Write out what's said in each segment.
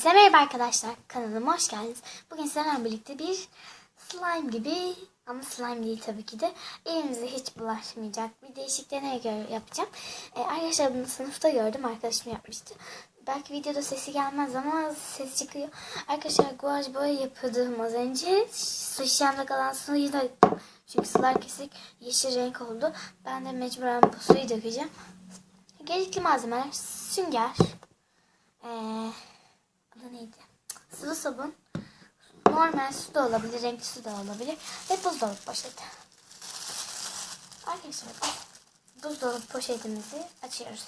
Merhaba arkadaşlar, kanalıma hoş geldiniz. Bugün sizlerle birlikte bir slime gibi ama slime değil tabii ki de elimize hiç bulaşmayacak bir değişik deney yapacağım. Arkadaşlar bunu sınıfta gördüm, arkadaşım yapmıştı. Belki videoda sesi gelmez ama ses çıkıyor. Arkadaşlar guaj boya yapıyordum az önce. Su şişemde kalan suyu da, çünkü sular kesik yeşil renk oldu. Ben de mecburen bu suyu dökeceğim. Gerekli malzemeler: sünger, adı neydi? Sıvı sabun, normal su da olabilir, renkli su da olabilir ve buzdolabı poşeti. Arkadaşlar buzdolabı poşetimizi açıyoruz.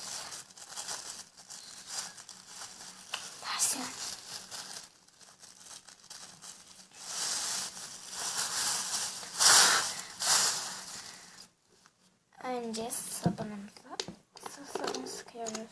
Versiyon. Önce sabunumuzu, sıvı sabunu sıkıyoruz.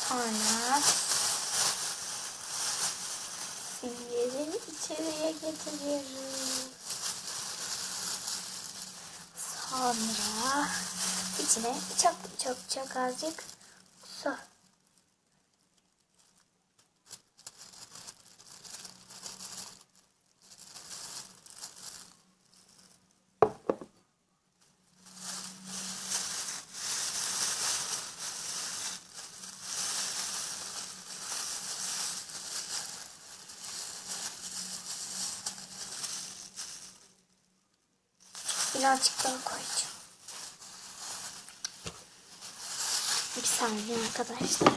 Sonra süngeri içeriye getiriyoruz. Sonra içine çok azıcık su. Birazcık daha koyacağım. Bir saniye arkadaşlar.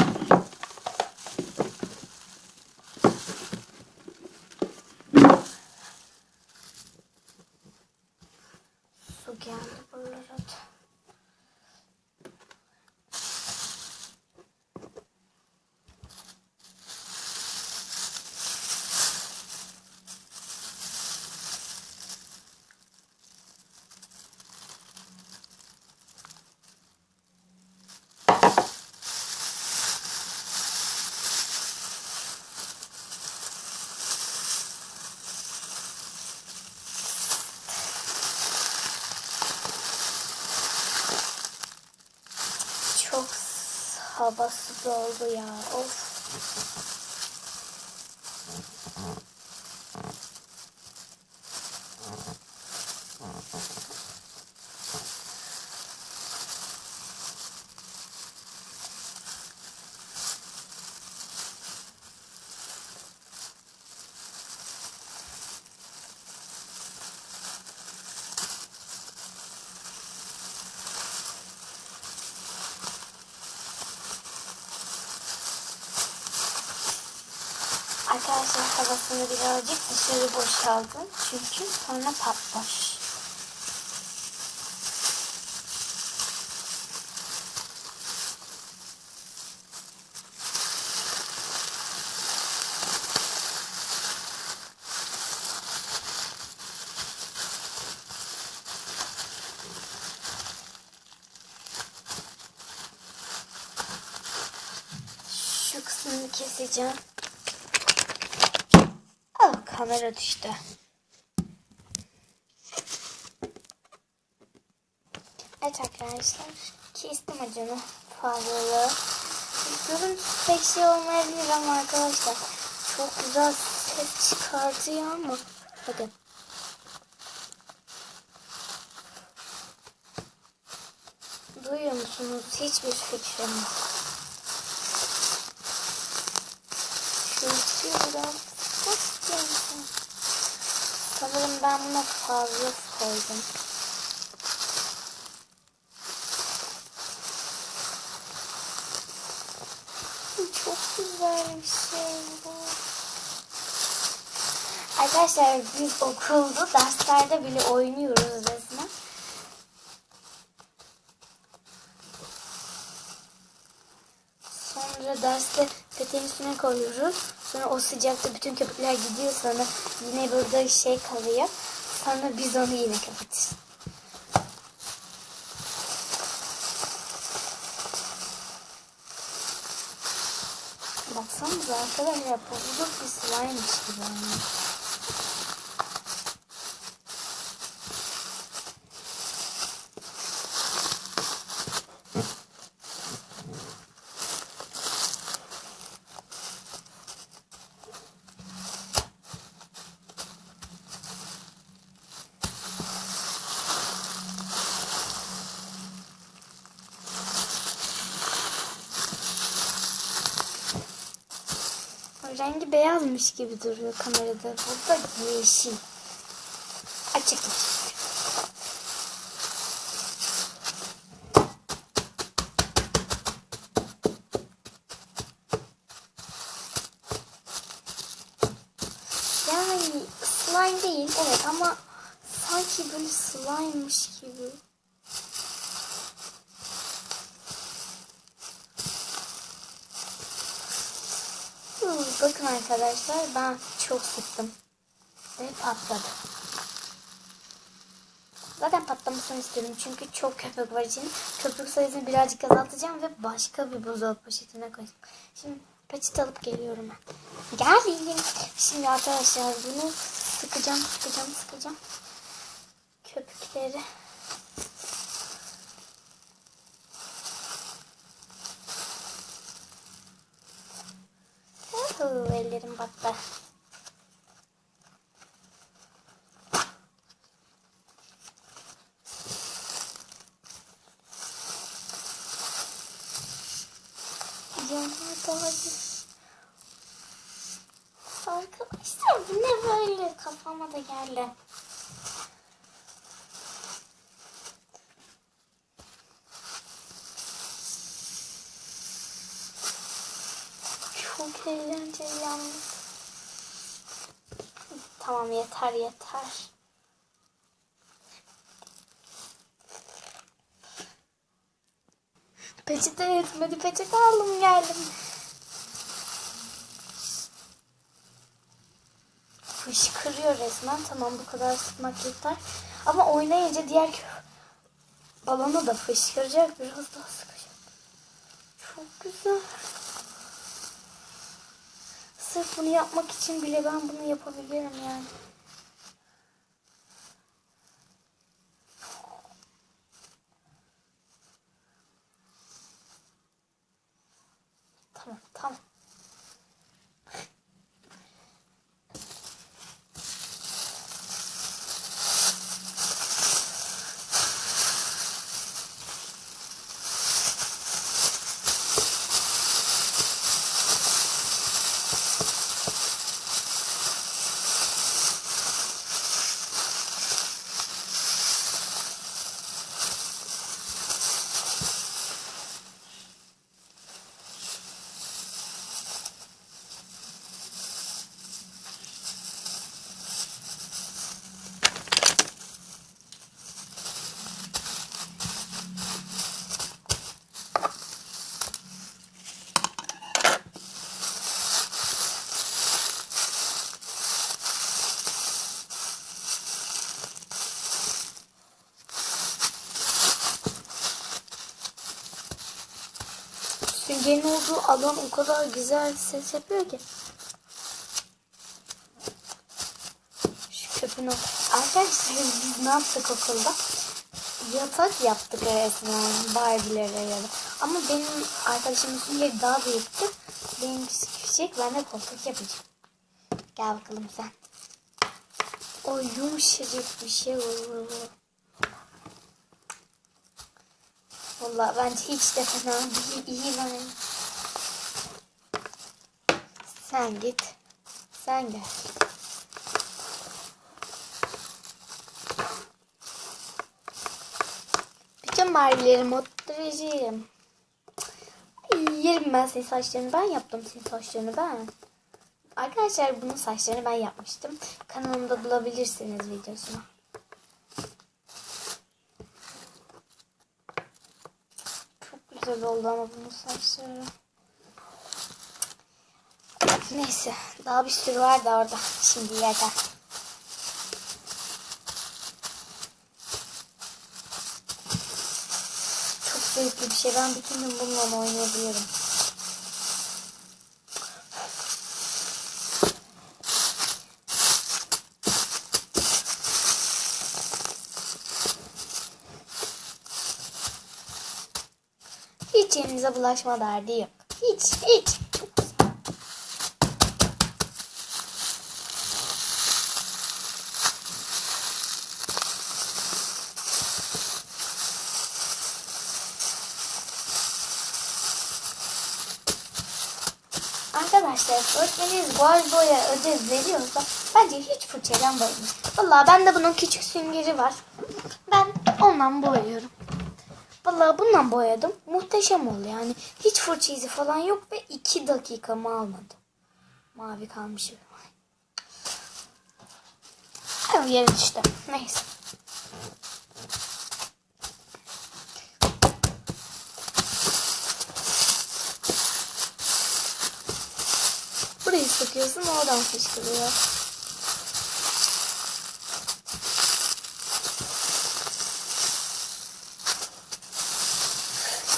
Su geldi buralara da. Çok havası doldu ya. Of. Arkadaşlar havasını birazcık dışarı boşaldım. Çünkü sonra patlar. Şu kısmını keseceğim. Kamera düştü. Evet arkadaşlar, kestim acını, fazlalığı. Görüntü pek şey olmayabilir ama arkadaşlar çok güzel ses çıkartıyor ama bakın. Duyuyor musunuz? Hiçbir fikrim yok. Şuradan sanırım ben buna fazla koydum. Çok güzel bir şey bu. Arkadaşlar biz okulda derslerde bile oynuyoruz resmen. Sonra derste peteğin üstüne koyuyoruz. Sonra o sıcakta bütün köpükler gidiyor. Sonra yine burada şey kalıyor. Sonra biz onu yine kapatırız. Baksanıza arkadaşlar pofuduk bir slime'mış gibi olmuş. Rengi beyazmış gibi duruyor kamerada. Burada yeşil. Açık yeşil. Yani slime değil evet ama sanki böyle slime'mış gibi. Bakın arkadaşlar ben çok sıktım ve patladı. Zaten patlamasını istiyorum çünkü çok köpük var için. Köpük sayısını birazcık azaltacağım ve başka bir buzdolabı poşetine koyacağım. Şimdi peçete alıp geliyorum ben. Geldim. Şimdi arkadaşlar bunu sıkacağım. Köpükleri. Ellerim battı. Arkadaşlar bu ne böyle? Kafama da geldi. Çok eğlenceli yalnız. Tamam yeter. Peçete yetmedi. Peçete aldım geldim. Fışkırıyor resmen. Tamam bu kadar sıkmak yeter. Ama oynayınca diğer balonu da fışkıracak. Biraz daha sıkacak. Çok güzel. Sırf bunu yapmak için bile ben bunu yapabilirim yani. Tamam. Süngerin olduğu alan o kadar güzel ses yapıyor ki. Şu köpüğün arkadaşlar biz ne yaptık okulda? Yatak yaptık resmen Barbie'lere ya da. Ama benim arkadaşımın süngeri daha büyüktü. Benimkisi küçük. Ben de koltuk yapacağım. Gel bakalım sen. O yumuşacık bir şey olur. Vallahi bence hiç de fena değil. İyi ben. Sen git. Sen gel. Bütün Barbie'lerimi oturacağım. Yerim ben senin saçlarını. Ben yaptım senin saçlarını ben. Arkadaşlar bunun saçlarını ben yapmıştım. Kanalımda bulabilirsiniz videosunu. Çok güzel oldu ama bunun saçları. Neyse. Daha bir sürü var da orada. Şimdi yeter. Çok zevkli bir şey. Ben bütün gün bununla oynayabilirim. Hiç elinize bulaşma derdi yok. Hiç. Çok güzel. Arkadaşlar öğretmeniniz boya ödev veriyorsa bence hiç fırçayla boyamayın. Vallahi bende bunun küçük süngeri var. Ben ondan boyuyorum. Vallahi bundan boyadım. Muhteşem oldu yani. Hiç fırça izi falan yok ve 2 dakikamı almadı. Mavi kalmış. Ay, yere düştü. Neyse. Burayı sıkıyorsun, oradan fışkırıyor.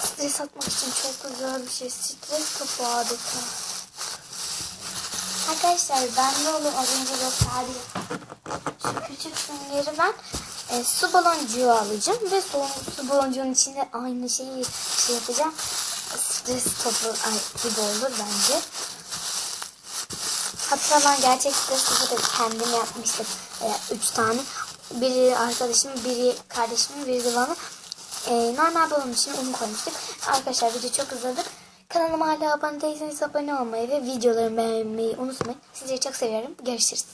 Stres atmak için çok güzel bir şey. Stres topu adeta. Arkadaşlar bende olan az önce gösterdiğim şu küçük süngeri ben su baloncuğu alacağım ve su baloncuğun içinde aynı şeyi yapacağım. Stres topu gibi olur bence. Hatta ben gerçek stres topu da kendim yapmıştım. 3 tane. Biri arkadaşım, biri kardeşimin, biri de bana. Normal balon için onu koymuştuk. Arkadaşlar video çok uzadı. Kanalıma hala abone değilseniz abone olmayı ve videolarımı beğenmeyi unutmayın. Sizleri çok seviyorum. Görüşürüz.